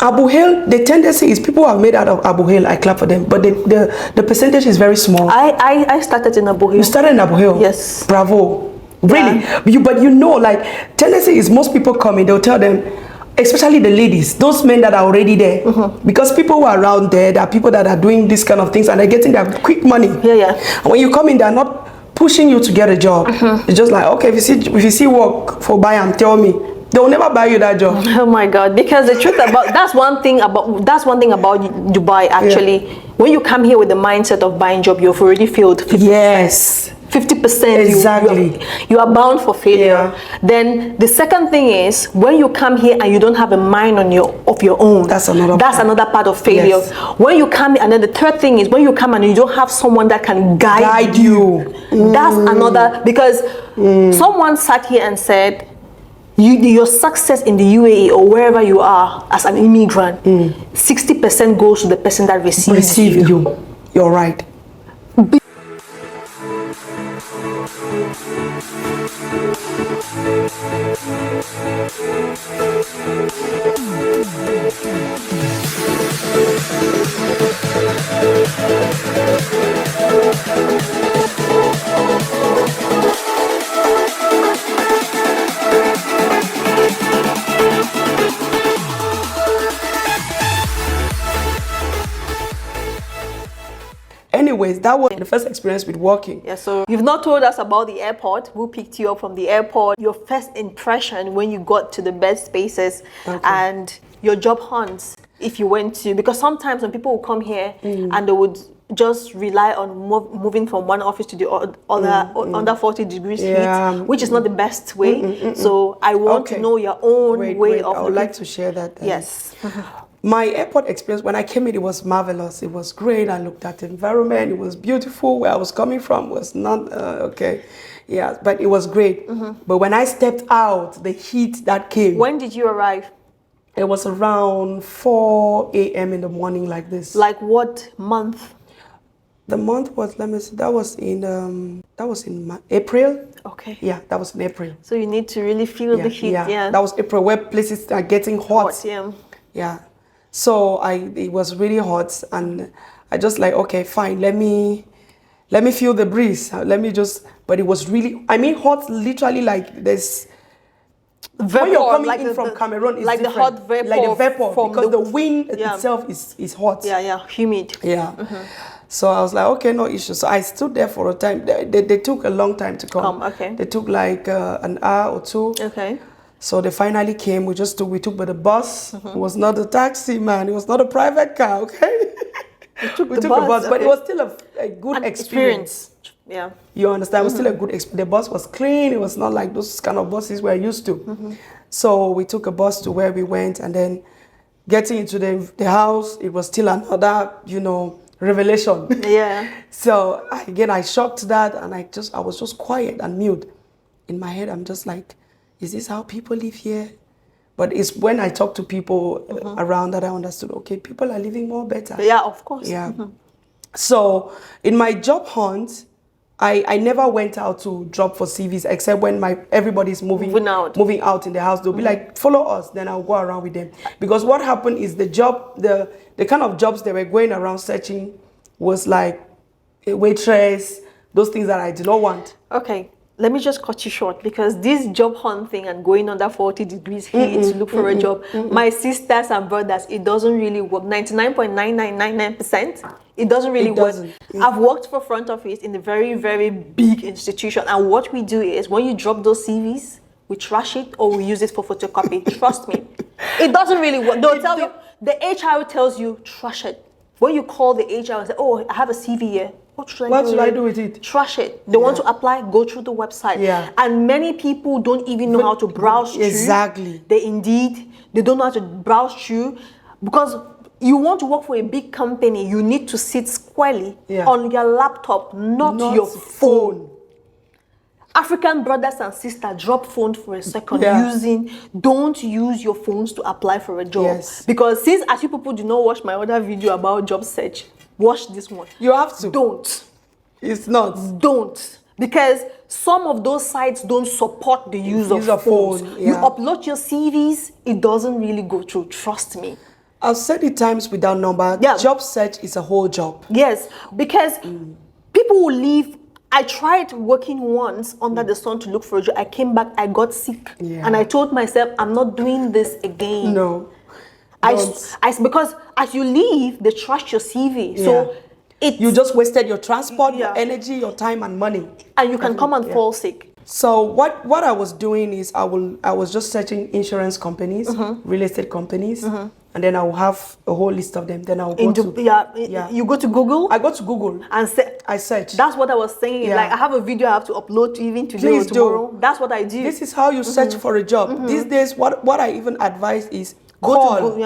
Abu Hail, the tendency is people who are made out of Abu Hail, I clap for them, but the percentage is very small. I started in Abu Hail. You started in Abu Hail? Yes. Bravo. Really? Yeah. But you know, like, tendency is most people come in, they'll tell them, especially the ladies, those men that are already there, because people who are around there are people that are doing these kind of things and they're getting their quick money. Yeah. And when you come in, they're not pushing you to get a job. It's just like, okay, if you see work for buy and tell me, they will never buy you that job. Oh my God! Because the truth about that's one thing about Dubai actually. Yeah. When you come here with the mindset of buying job, you've already failed 50%. Yes. 50%. Exactly. You are bound for failure. Yeah. Then the second thing is when you come here and you don't have a mind of your own. That's another part of failure. Yes. When you come, and then the third thing is when you come and you don't have someone that can guide you. That's another, because someone sat here and said, your success in the UAE or wherever you are as an immigrant, 60% goes to the person that receives you. You're right. Anyways, that was the first experience with working. Yeah, so you've not told us about the airport. Who picked you up from the airport? Your first impression when you got to the bed spaces, and your job hunts if you went to, because sometimes when people will come here and they would just rely on moving from one office to the other under 40 degrees heat, which is not the best way. So I want to know your own way of. I would like to share that. Yes. My airport experience, when I came in, it was marvelous. It was great. I looked at the environment. It was beautiful. Where I was coming from was not, okay. Yeah, but it was great. But when I stepped out, the heat that came. When did you arrive? It was around 4 a.m. in the morning like this. Like what month? The month was, let me see, that was in April. Okay. Yeah, that was in April. So you need to really feel the heat. Yeah. That was April, where places are getting hot. Yeah. So it was really hot, and I just like, okay, fine, let me feel the breeze. Let me just, but it was really, I mean, hot, literally like this. Vapor, when you're coming in from Cameroon, it's like different. The hot vapor, like the vapor, because the wind yeah. itself is hot. Yeah, humid. Yeah. Mm-hmm. So I was like, okay, no issue. So I stood there for a time. They took a long time to come. Okay. They took like an hour or two. Okay. So they finally came. We took by the bus. Mm-hmm. It was not a taxi, man. It was not a private car. Okay. We took the bus, okay. But it was still a good experience. Yeah. You understand? It was still a good experience. The bus was clean. It was not like those kind of buses we're used to. Mm-hmm. So we took a bus to where we went, and then getting into the house, it was still another, revelation. Yeah. So again, I shocked that, and I was just quiet and mute. In my head, I'm just like, is this how people live here? But it's when I talk to people around that I understood, okay, people are living more better. Yeah, of course. Yeah. Mm-hmm. So in my job hunt, I never went out to drop for CVs except when everybody's moving out in the house. They'll be like, follow us, then I'll go around with them. Because what happened is the kind of jobs they were going around searching was like a waitress, those things that I did not want. Okay. Let me just cut you short, because this job hunting and going under 40 degrees heat to look for a job, my sisters and brothers, it doesn't really work. 99.9999%, it doesn't really work. I've worked for front office in a very, very big institution, and what we do is when you drop those CVs, we trash it or we use it for photocopy. Trust me, it doesn't really work. They'll tell you, the HR tells you, trash it. When you call the HR and say, oh, I have a CV here. What should I do with it? Trash it. They want to apply, go through the website. Yeah. And many people don't even know how to browse through. Exactly. They don't know how to browse through, because you want to work for a big company, you need to sit squarely on your laptop, not your phone. African brothers and sisters, drop phone for a second. Don't use your phones to apply for a job. Yes. Because since as you people do not watch my other video about job search, watch this one. You have to. Don't. It's not. Don't. Because some of those sites don't support the use of phones. Yeah. You upload your CVs, it doesn't really go through. Trust me. I've said it times without number. Yeah. Job search is a whole job. Yes, because people will leave. I tried working once under the sun to look for a job. I came back, I got sick. Yeah. And I told myself, I'm not doing this again. No. Because as you leave, they trash your CV. Yeah. So you just wasted your transport, Yeah. your energy, your time and money. And you can come and fall sick. So what I was doing is I was just searching insurance companies, real estate companies, and then I will have a whole list of them. Then I will go to You go to Google. I go to Google And I search. That's what I was saying. Yeah. Like I have a video I have to upload even today Please or tomorrow. That's what I do. This is how you search for a job. These days, what I even advise is call.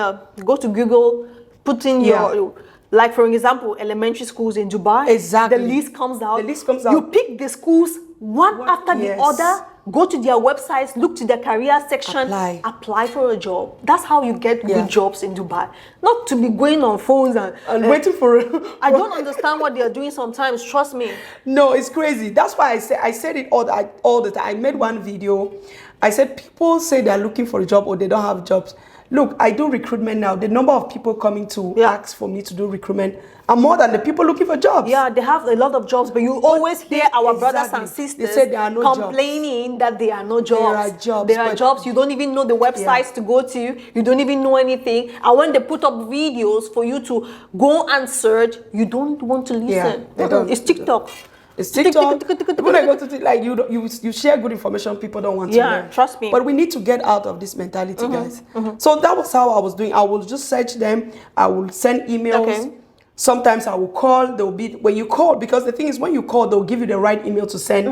Go to Google, put in your, like for example, elementary schools in Dubai. Exactly. The list comes out. The list comes out. You pick the schools one after the other. Go to their websites, look to their career section, apply for a job. That's how you get good jobs in Dubai. Not to be going on phones and waiting for I don't understand what they are doing sometimes, trust me. No, it's crazy. That's why I said it all the time. I made one video. I said people say they're looking for a job or they don't have jobs. Look, I do recruitment now. The number of people coming to ask for me to do recruitment are more than the people looking for jobs. Yeah, they have a lot of jobs, but you always hear our brothers and sisters they say there are no complaining that there are no jobs. There are jobs. There are jobs. You don't even know the websites to go to. You don't even know anything. And when they put up videos for you to go and search, you don't want to listen. Yeah, they don't. It's TikTok. It's TikTok. When I go to like you share good information, people don't want to learn. Yeah, trust me. But we need to get out of this mentality, guys. So that was how I was doing. I will just search them. I will send emails. Okay. Sometimes I will call. There will be when you call, because the thing is when you call, they'll give you the right email to send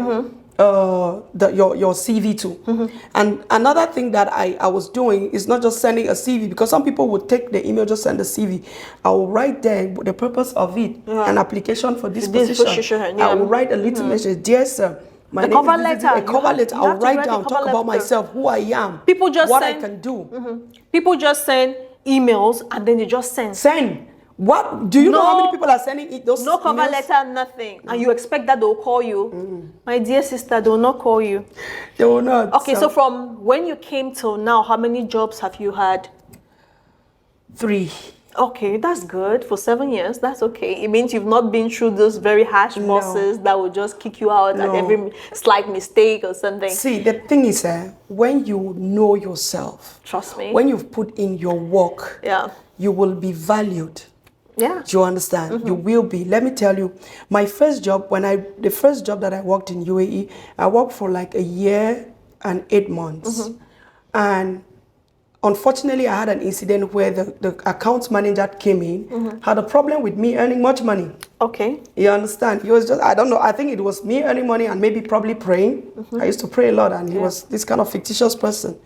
your CV to. And another thing that I was doing is not just sending a CV, because some people would take the email, just send a CV. I will write there the purpose of it, an application for this position. I will write a little message, dear sir. My name cover is letter. A cover letter. I'll write down, talk about myself, who I am, people just what send, I can do. People just send emails and then they just send. Send. What do you know? How many people are sending those? No cover letter, nothing, and you expect that they'll call you. My dear sister, they will not call you. They will not. Okay, so from when you came till now, how many jobs have you had? 3. Okay, that's good. For 7 years, that's okay. It means you've not been through those very harsh bosses that will just kick you out at every slight mistake or something. See, the thing is, when you know yourself, trust me, when you've put in your work, you will be valued. Yeah. Do you understand? You will be. Let me tell you, my first job, the first job that I worked in UAE, I worked for like 1 year and 8 months. And unfortunately, I had an incident where the account manager came in, had a problem with me earning much money. Okay. You understand? He was just, I don't know, I think it was me earning money and maybe probably praying. I used to pray a lot, and he was this kind of fictitious person.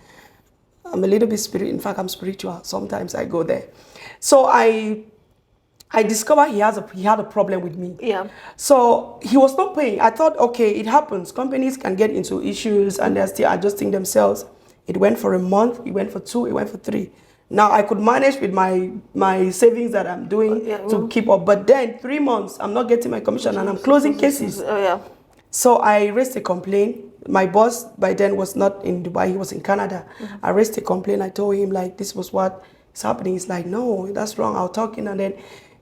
I'm a little bit spiritual. In fact, I'm spiritual. Sometimes I go there. So I discovered he had a problem with me. Yeah. So he was not paying. I thought, okay, it happens. Companies can get into issues and they're still adjusting themselves. It went for a month, it went for 2, it went for 3. Now I could manage with my savings that I'm doing to keep up. But then 3 months, I'm not getting my commission and I'm closing cases. So I raised a complaint. My boss by then was not in Dubai, he was in Canada. I raised a complaint. I told him like this was what is happening. He's like, no, that's wrong. I'll talk in, and then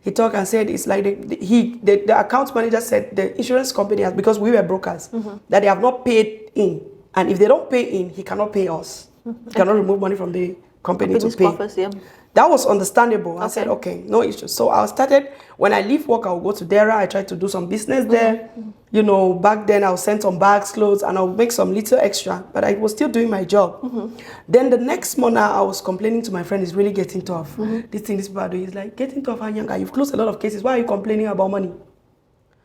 he talked and said it's like the account manager said the insurance company has, because we were brokers, that they have not paid in. And if they don't pay in, he cannot pay us. He cannot remove money from the company to pay. Profits, That was understandable. I said, okay, no issue. So I started, when I leave work, I'll go to Dera. I tried to do some business there. You know, back then I'll send some bags, clothes, and I'll make some little extra. But I was still doing my job. Then the next month, I was complaining to my friend, it's really getting tough. This thing, this people are doing, is like, getting tough, Anyanga. You've closed a lot of cases. Why are you complaining about money?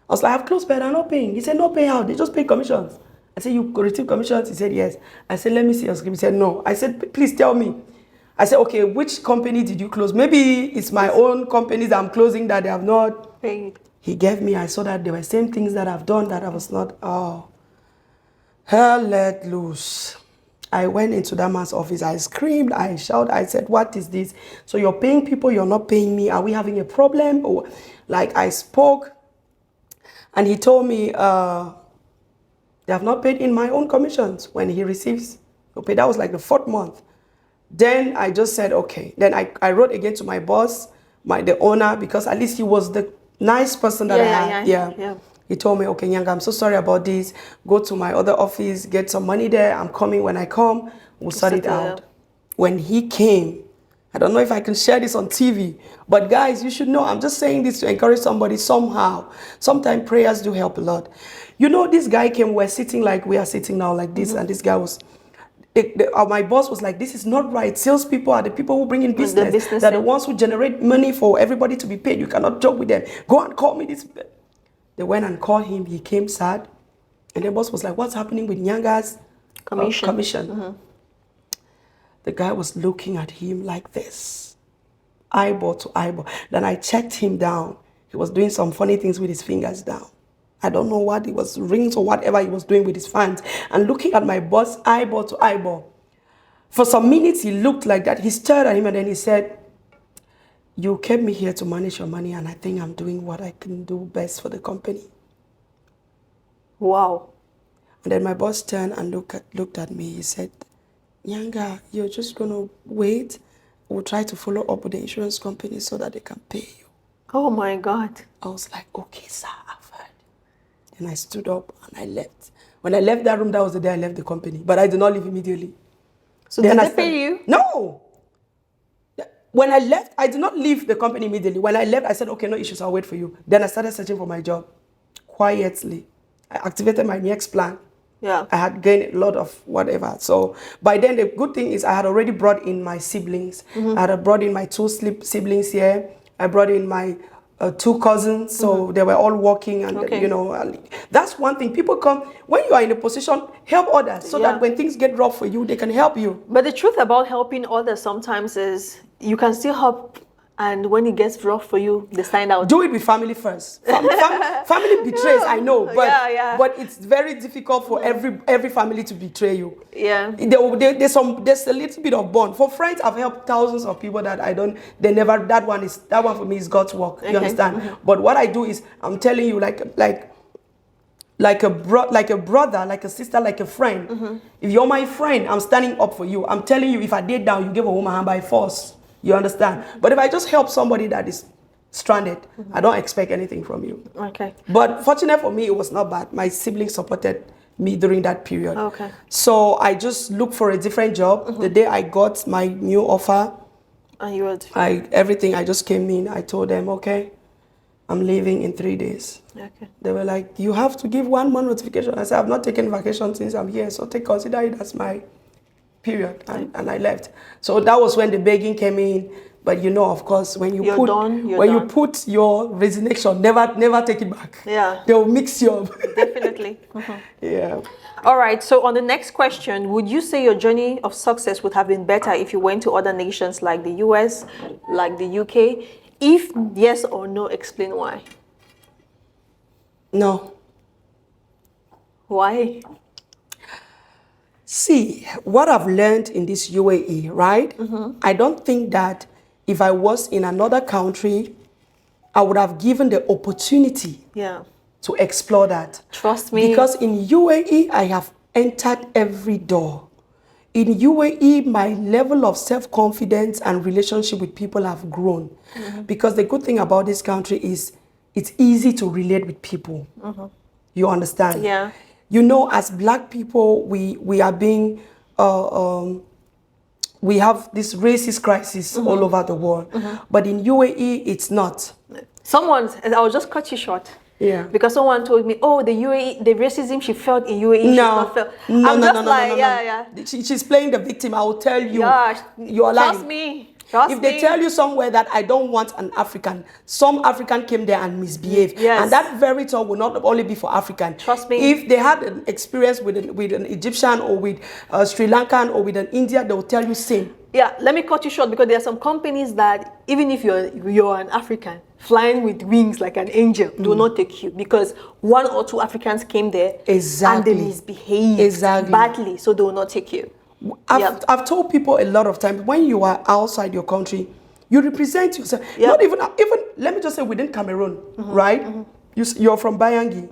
I was like, I've closed, but I'm not paying. He said, no payout. They just pay commissions. I said, you receive commissions? He said, yes. I said, let me see your script. He said, no. I said, please tell me. I said, okay, which company did you close? Maybe it's my own companies I'm closing that they have not paid. He gave me, I saw that there were same things that I've done that I was not, hell let loose. I went into that man's office. I screamed, I shouted, I said, what is this? So you're paying people, you're not paying me. Are we having a problem? Or like I spoke, and he told me, they have not paid in my own commissions when he receives. Okay, that was like the 4th month. Then I just said, okay. Then I wrote again to my boss, the owner, because at least he was the nice person that I had. Yeah. He told me, okay, Nyanga, I'm so sorry about this. Go to my other office, get some money there. I'm coming. When I come, we'll sort it out. When he came, I don't know if I can share this on TV, but guys, you should know, I'm just saying this to encourage somebody somehow. Sometimes prayers do help a lot. You know, this guy came, we're sitting like we are sitting now like this, and this guy was, my boss was like, this is not right. Salespeople are the people who bring in business. They're the ones who generate money for everybody to be paid. You cannot joke with them. Go and call me this. They went and called him. He came sad. And the boss was like, what's happening with Nyanga's commission? The guy was looking at him like this, eyeball to eyeball. Then I checked him down. He was doing some funny things with his fingers down. I don't know what it was, rings or whatever he was doing with his hands. And looking at my boss, eyeball to eyeball. For some minutes, he looked like that. He stared at him and then he said, you kept me here to manage your money, and I think I'm doing what I can do best for the company. Wow. And then my boss turned and looked at me. He said, Nyanga, you're just going to wait. We'll try to follow up with the insurance company so that they can pay you. Oh, my God. I was like, okay, sir, I've heard. And I stood up and I left. When I left that room, that was the day I left the company. But I did not leave immediately. So did they pay you? No. When I left, I did not leave the company immediately. When I left, I said, okay, no issues, I'll wait for you. Then I started searching for my job quietly. I activated my next plan. Yeah. I had gained a lot of whatever. So by then, the good thing is I had already brought in my siblings. I had brought in my 2 siblings here. I brought in my 2 cousins. So they were all working. And, you know, that's one thing. People come, when you are in a position, help others so that when things get rough for you, they can help you. But the truth about helping others sometimes is you can still help. And when it gets rough for you, they sign out. Do it with family first. Family betrays, I know, but but it's very difficult for every family to betray you. Yeah. There's a little bit of bond. For friends, I've helped thousands of people that that one for me is God's work. You understand? But what I do is, I'm telling you, like a brother, like a sister, like a friend. If you're my friend, I'm standing up for you. I'm telling you, if I did down, you give a woman hand by force. You understand? But if I just help somebody that is stranded, I don't expect anything from you. Okay. But fortunate for me, it was not bad. My siblings supported me during that period. Okay. So I just looked for a different job. The day I got my new offer, and you would? everything, I just came in. I told them, okay, I'm leaving in 3 days. Okay. They were like, you have to give 1 month notification. I said, I've not taken vacation since I'm here, so consider it as my period. And I left. So that was when the begging came in. But you know, of course, when you put your resignation, never take it back. Yeah. They'll mix you up. Definitely. Yeah. All right. So on the next question, would you say your journey of success would have been better if you went to other nations like the US, like the UK? If yes or no, explain why. No. Why? See, what I've learned in this UAE, right? I don't think that if I was in another country, I would have given the opportunity to explore that. Trust me. Because in UAE, I have entered every door. In UAE, my level of self-confidence and relationship with people have grown. Because the good thing about this country is it's easy to relate with people. You understand? Yeah. You know, as Black people, we are being, we have this racist crisis all over the world. But in UAE, it's not. I'll just cut you short. Yeah. Because someone told me, oh, the UAE, the racism she felt in UAE, she's not felt. No. She's playing the victim. I will tell you. Yeah, you're lying. Trust me. If they tell you somewhere that I don't want an African, some African came there and misbehaved. Yes. And that very talk will not only be for African. Trust me. If they had an experience with an Egyptian or with Sri Lankan or with an Indian, they will tell you same. Yeah, let me cut you short because there are some companies that even if you're an African, flying with wings like an angel, do not take you because 1 or 2 Africans came there and they misbehaved badly, so they will not take you. I've told people a lot of times, when you are outside your country, you represent yourself. Yeah. Not even, let me just say within Cameroon, right? You're from Bayangi.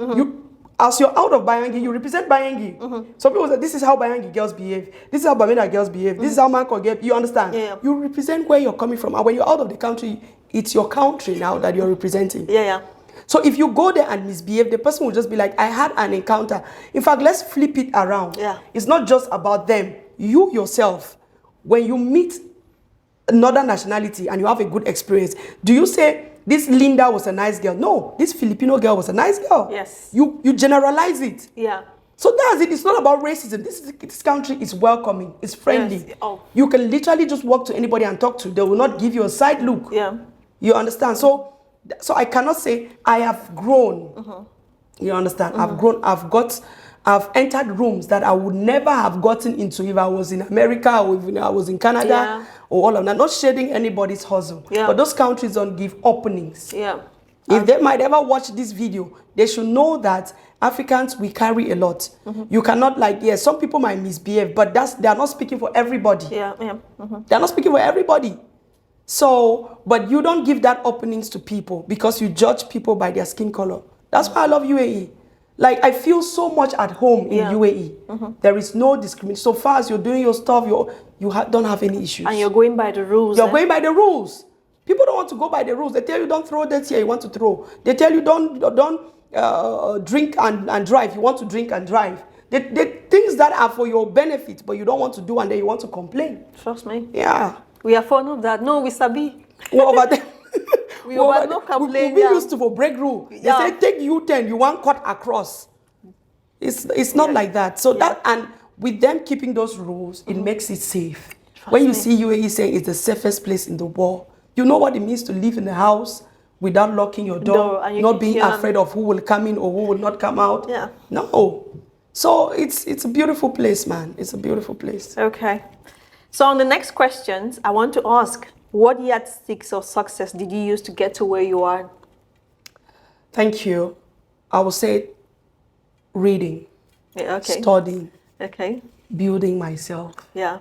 as you're out of Bayangi, you represent Bayangi. Some people say, this is how Bayangi girls behave. This is how Bamenda girls behave. This is how Manko girls. You understand? Yeah. You represent where you're coming from. And when you're out of the country, it's your country now that you're representing. Yeah. So if you go there and misbehave, the person will just be like, I had an encounter. In fact, let's flip it around. Yeah. It's not just about them. You yourself, when you meet another nationality and you have a good experience, do you say, this Linda was a nice girl? No, this Filipino girl was a nice girl. Yes. You generalize it. Yeah. So that's it. It's not about racism. This country is welcoming. It's friendly. Yes. Oh. You can literally just walk to anybody and talk to. They will not give you a side look. Yeah. You understand? So I cannot say I have grown. You understand? I've grown. I've entered rooms that I would never have gotten into if I was in America or if I was in Canada or all of that. Not shading anybody's hustle. Yeah. But those countries don't give openings. Yeah. If they might ever watch this video, they should know that Africans, we carry a lot. You cannot some people might misbehave, but they are not speaking for everybody. Yeah. They are not speaking for everybody. So, but you don't give that openings to people because you judge people by their skin color. That's why I love UAE. Like, I feel so much at home in UAE. There is no discrimination. So far as you're doing your stuff, you don't have any issues. And you're going by the rules. You're going by the rules. People don't want to go by the rules. They tell you don't throw that here, you want to throw. They tell you don't drink and drive. You want to drink and drive. The things that are for your benefit, but you don't want to do, and then you want to complain. Trust me. Yeah. We are fond of that. No, we sabi. What about them? We no complain. We used to for break rule. They say take U10, you want cut across. It's not like that. So that, and with them keeping those rules, it makes it safe. When you see UAE saying it's the safest place in the world, you know what it means to live in the house without locking your door, not being afraid of who will come in or who will not come out. Yeah. No. So it's a beautiful place, man. It's a beautiful place. Okay. So on the next questions, I want to ask, what yardsticks of success did you use to get to where you are? Thank you. I would say reading, studying, building myself. Yeah.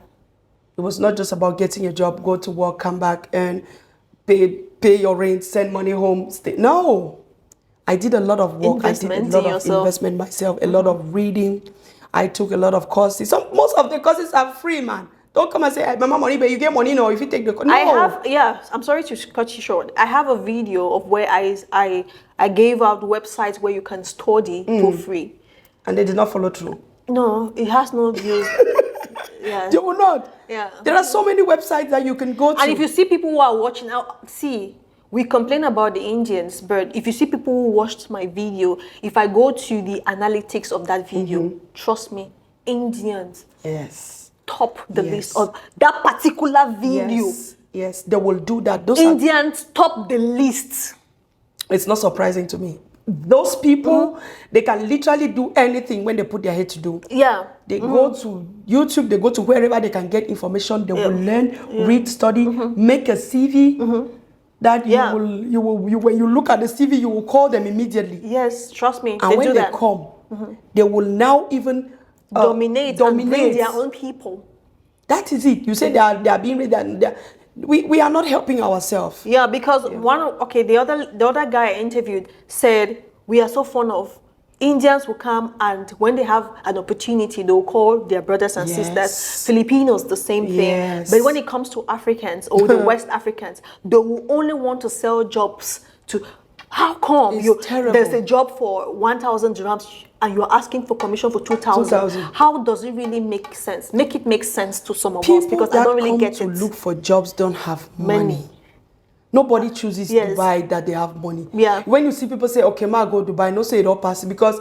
It was not just about getting a job, go to work, come back, and pay your rent, send money home, stay. No. I did a lot of work. I did a lot of investment myself, a lot of reading. I took a lot of courses. Most of the courses are free, man. Don't come and say, hey, mama, money, but you get money now if you take the course. No. I'm sorry to cut you short. I have a video of where I gave out websites where you can study for free. And they did not follow through. No, it has no views. Yeah. They will not. Yeah. There are so many websites that you can go to. And if you see people who are watching out, we complain about the Indians, but if you see people who watched my video, if I go to the analytics of that video, trust me, Indians top the list of that particular video. Yes, they will do that. Indians top the list. It's not surprising to me. Those people, they can literally do anything when they put their head to do. Yeah. They go to YouTube, they go to wherever they can get information, they will learn, read, study, make a CV. That you will when you look at the CV, you will call them immediately. Yes, trust me. And when they come, they will now even dominate and bring their own people. That is it. You say they are being read. We are not helping ourselves. Yeah, because the other guy I interviewed said we are so fond of Indians will come, and when they have an opportunity, they'll call their brothers and sisters. Filipinos, the same thing. But when it comes to Africans or the West Africans, they will only want to sell jobs to. How come there's a job for 1,000 dirhams and you're asking for commission for 2,000? How does it really make sense? Make it make sense to some of us, because I don't really get it. People that come to look for jobs don't have money. Nobody chooses Dubai that they have money. Yeah. When you see people say, okay, ma go Dubai, no say it all pass, because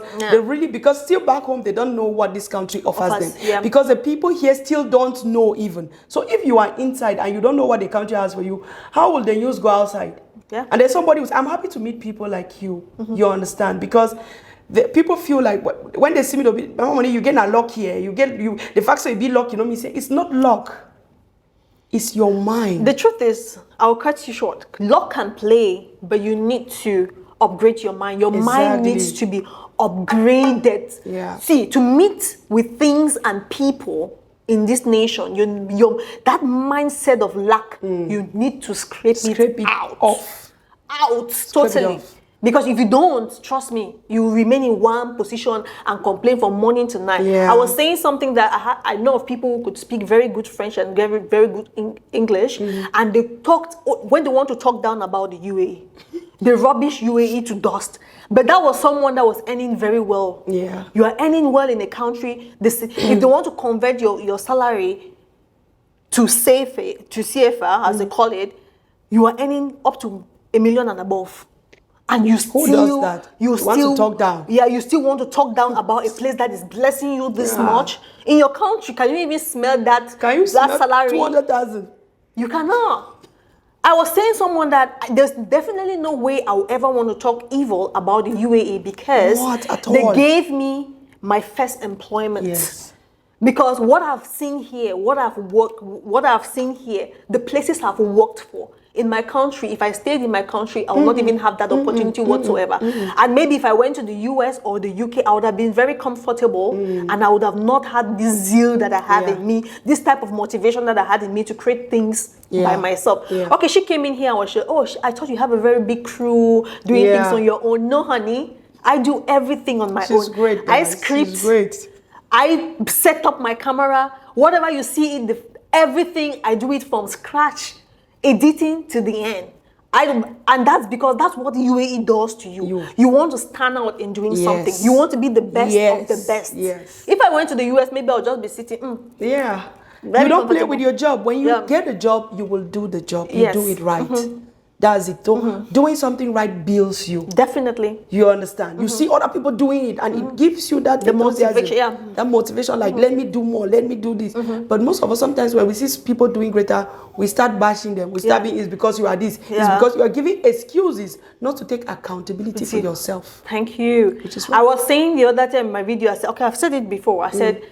because still back home they don't know what this country offers them. Yeah. Because the people here still don't know even. So if you are inside and you don't know what the country has for you, how will the news go outside? Yeah. And there's somebody I'm happy to meet people like you. You understand? Because people feel like when they see me, they'll be, money, you get a luck here. The fact that you be luck, me say it's not luck. It's your mind. The truth is, I'll cut you short. Luck can play, but you need to upgrade your mind. Your mind needs to be upgraded. Yeah. See, to meet with things and people in this nation, that mindset of lack, you need to scrape it out. Off. Totally. Because if you don't, trust me, you will remain in one position and complain from morning to night. Yeah. I was saying something that I know of people who could speak very good French and very, very good English, and they talked, when they want to talk down about the UAE, they rubbish UAE to dust. But that was someone that was earning very well. Yeah. You are earning well in a country. If they want to convert your salary to CFA, as they call it, you are earning up to $1 million and above. And you still, who does that? You want to talk down. Yeah, you still want to talk down about a place that is blessing you this much. In your country, can you even smell that? Can you smell salary? 200,000? You cannot. I was saying someone that there's definitely no way I will ever want to talk evil about the UAE because they gave me my first employment. Yes. Because what I've seen here, what I've seen here, the places I've worked for. In my country, if I stayed in my country, I would not even have that opportunity whatsoever. And maybe if I went to the US or the UK, I would have been very comfortable and I would have not had this zeal that I had in me, this type of motivation that I had in me to create things by myself. Okay, she came in here and was like, I thought you have a very big crew doing things on your own. No, honey, I do everything on my own. She's great, I script. She's great. I set up my camera. Whatever you see in everything, I do it from scratch. Editing to the end. And that's because that's what UAE does to you. You want to stand out in doing something. You want to be the best of the best. Yes. If I went to the US, maybe I'll just be sitting. Yeah. You don't play with your job. When you get a job, you will do the job. You do it right. That's it. Doing something right builds you. Definitely. You understand? You see other people doing it and it gives you that motivation. That motivation, like, let me do more, let me do this. But most of us, sometimes when we see people doing greater, we start bashing them. We start being, it's because you are this. It's because you are giving excuses not to take accountability for yourself. Thank you. I was saying the other time in my video, I said, okay, I've said it before. I said,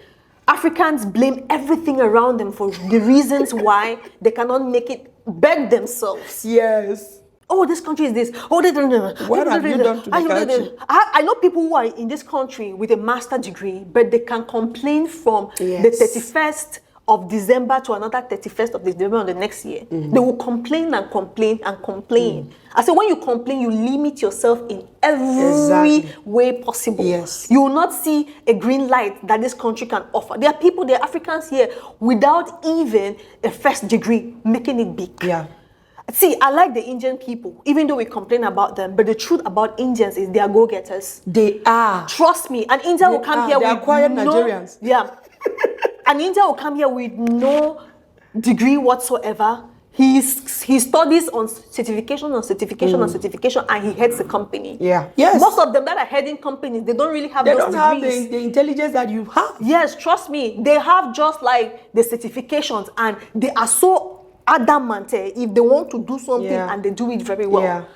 Africans blame everything around them for the reasons why they cannot make it beg themselves. Yes. Oh, this country is this. Oh, they don't know. What have you done to the country? I know people who are in this country with a master's degree, but they can complain from the 31st of December to another 31st of December on the next year. They will complain and complain and complain. I said, when you complain, you limit yourself in every way possible. Yes. You will not see a green light that this country can offer. There are Africans here without even a first degree making it big. Yeah. See, I like the Indian people, even though we complain about them, but the truth about Indians is they are go-getters. They are. Trust me, an Indian will come here with quiet Nigerians. Yeah. An Indian will come here with no degree whatsoever. He studies on certification on certification on certification, and he heads the company. Yeah. Yes. Most of them that are heading companies, they don't really have those degrees. They don't have the intelligence that you have. Yes, trust me. They have just like the certifications, and they are so adamant if they want to do something and they do it very well.